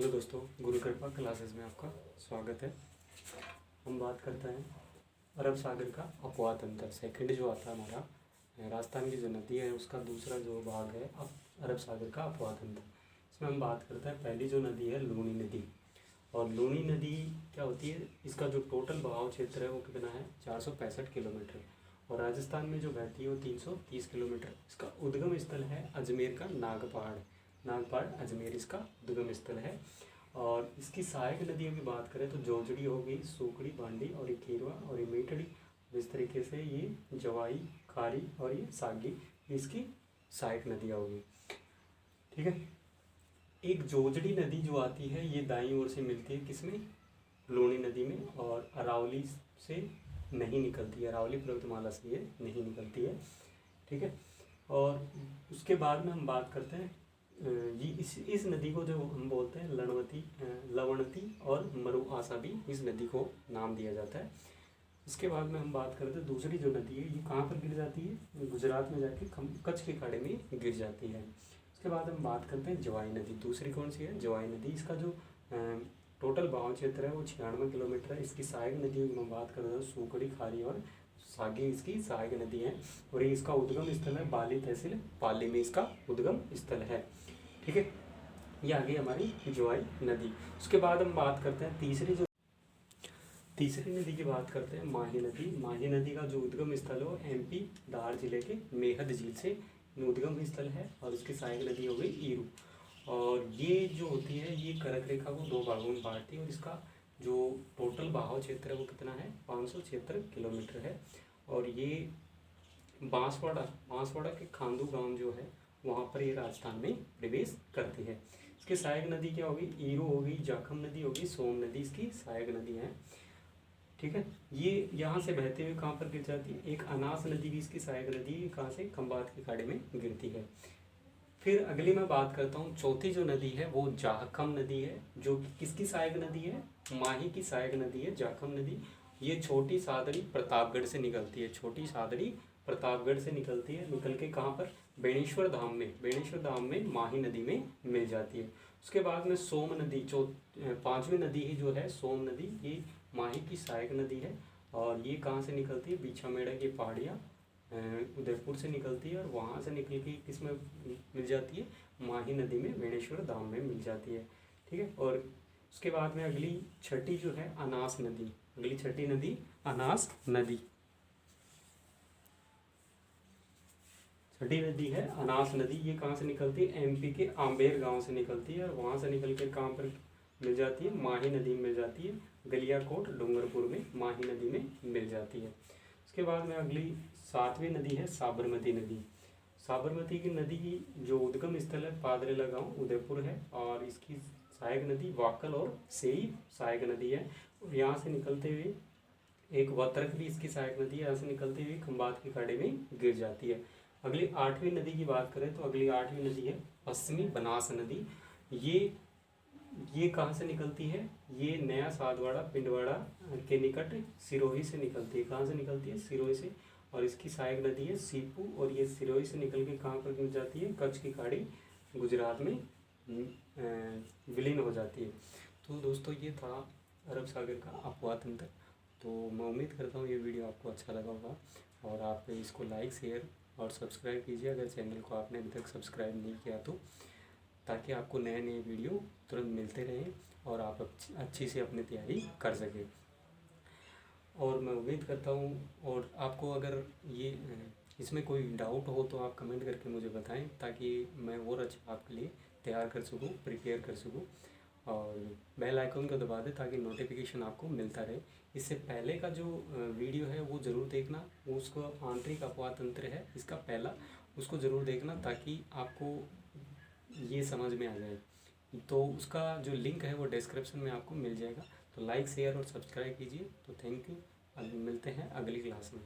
Hello दोस्तों, गुरु कृपा classes में आपका स्वागत है। हम बात करते हैं अरब सागर का अपवाह तंत्र। सेकंड जो आता है हमारा राजस्थान की जो नदी है उसका दूसरा जो भाग है अरब सागर का अपवाह तंत्र। इसमें हम बात करते हैं पहली जो नदी है लूनी नदी। और लूनी नदी क्या होती है, इसका जो टोटल बहाव क्षेत्र है वो कितना है 465 किलोमीटर। और राजस्थान में जो बहती है वो 330 किलोमीटर। इसका उद्गम स्थल है अजमेर का नागपहाड़। नागपहाड़ अजमेर इसका उद्गम स्थल है। और इसकी सहायक नदियों की बात करें तो जोजड़ी हो गई, सूकड़ी, भांडी और ये खीरवा और ये मीठड़ी। इस तरीके से ये जवाई, खारी और ये सागी इसकी सहायक नदियाँ होगी। ठीक है। एक जोजड़ी नदी जो आती है ये दाईं ओर से मिलती है किसमें, लूनी नदी में, और अरावली से नहीं निकलती है, अरावली पर्वतमाला से ये नहीं निकलती है। ठीक है। और उसके बाद में हम बात करते हैं जी इस नदी को जो हम बोलते हैं लवणती और मरुआसा भी इस नदी को नाम दिया जाता है। इसके बाद में हम बात करते हैं दूसरी जो नदी है ये कहाँ पर गिर जाती है, गुजरात में जाके कच्छ के खाड़ी में गिर जाती है। उसके बाद हम बात करते हैं जवाई नदी। दूसरी कौन सी है, जवाई नदी। इसका जो टोटल बहाव क्षेत्र है वो 96 किलोमीटर है। इसकी सहायक नदियों की हम बात करते हैं सूकड़ी, खारी और सागी इसकी सहायक नदी है। और ये इसका उद्गम स्थल है बाली तहसील पाली में इसका उद्गम स्थल है। ठीक है। ये आ गई हमारी जवाई नदी। उसके बाद हम बात करते हैं तीसरी नदी की बात करते हैं माही नदी। माही नदी का जो उद्गम स्थल है वो एमपी धार जिले के मेहद झील से उद्गम स्थल है। और इसकी सहायक नदी हो गई ईरू। और ये जो होती है ये कर्क रेखा को दो भागों में बांटती है। और इसका जो टोटल बहाव क्षेत्र है वो कितना है 576 किलोमीटर है। और ये बांसवाड़ा के खांदू गांव जो है वहाँ पर ये राजस्थान में प्रवेश करती है। इसकी सहायक नदी क्या होगी, ईरो होगी, जाखम नदी होगी, सोम नदी इसकी सहायक नदी है। ठीक है। ये यहाँ से बहते हुए कहाँ पर गिर जाती है, एक अनास नदी भी इसकी सहायक नदी है, कहाँ से खंबात की खाड़ी में गिरती है। फिर अगली मैं बात करता हूँ चौथी जो नदी है वो जाखम नदी है, जो कि किसकी सहायक नदी है, माही की सहायक नदी है जाखम नदी। ये छोटी सादड़ी प्रतापगढ़ से निकलती है, छोटी सादड़ी प्रतापगढ़ से निकलती है, निकल के कहाँ पर बेणेश्वर धाम में माही नदी में मिल जाती है। उसके बाद में सोम नदी पांचवी नदी ही जो है सोम नदी, ये माही की सहायक नदी है। और ये कहाँ से निकलती है, बीछामेड़ा की पहाड़ियाँ उदयपुर से निकलती है। और वहाँ से निकल के किस में मिल जाती है, माही नदी में बेणेश्वर धाम में मिल जाती है। ठीक है। और उसके बाद में अगली छठी जो है अनास नदी, अगली छठी नदी अनास नदी। छठी नदी है अनास नदी। ये कहाँ से निकलती है, एमपी के आम्बेर गांव से निकलती है। और वहाँ से निकल के कहाँ पर मिल जाती है, माही नदी में मिल जाती है, गलियाकोट डूंगरपुर में माही नदी में मिल जाती है। उसके बाद में अगली सातवीं नदी है साबरमती नदी। साबरमती की नदी की जो उद्गम स्थल है पादरेला गांव उदयपुर है। और इसकी सहायक नदी वाकल और सेई सहायक नदी है। और यहाँ से निकलते हुए एक वत्रक भी इसकी सहायक नदी है, यहाँ से निकलती हुई खंबात की खाड़ी में गिर जाती है। अगली आठवीं नदी की बात करें तो अगली आठवीं नदी है पश्चिमी बनास नदी। ये कहाँ से निकलती है, ये नया साधवाड़ा पिंडवाड़ा के निकट सिरोही से निकलती है। कहाँ से निकलती है, सिरोही से। और इसकी सहायक नदी है सीपू। और ये सिरोही से निकल के कहाँ पर गिर जाती है, कच्छ की खाड़ी गुजरात में विलीन हो जाती है। तो दोस्तों ये था अरब सागर का अपवाह तंत्र। तो मैं उम्मीद करता हूँ ये वीडियो आपको अच्छा लगा होगा। और आप इसको लाइक, शेयर और सब्सक्राइब कीजिए अगर चैनल को आपने अभी तक सब्सक्राइब नहीं किया तो, ताकि आपको नए नए वीडियो तुरंत मिलते रहें और आप अच्छी से अपनी तैयारी कर सकें। और मैं उम्मीद करता हूँ, और आपको अगर ये इसमें कोई डाउट हो तो आप कमेंट करके मुझे बताएं, ताकि मैं और अच्छा आपके लिए तैयार कर सकूँ, प्रिपेयर कर सकूँ। और बेल आइकन को दबा दें ताकि नोटिफिकेशन आपको मिलता रहे। इससे पहले का जो वीडियो है वो ज़रूर देखना, उसको आंतरिक अपवाह तंत्र है इसका पहला, उसको ज़रूर देखना ताकि आपको ये समझ में आ जाए। तो उसका जो लिंक है वो डिस्क्रिप्शन में आपको मिल जाएगा। तो लाइक, शेयर और सब्सक्राइब कीजिए। तो थैंक यू, मिलते हैं अगली क्लास में।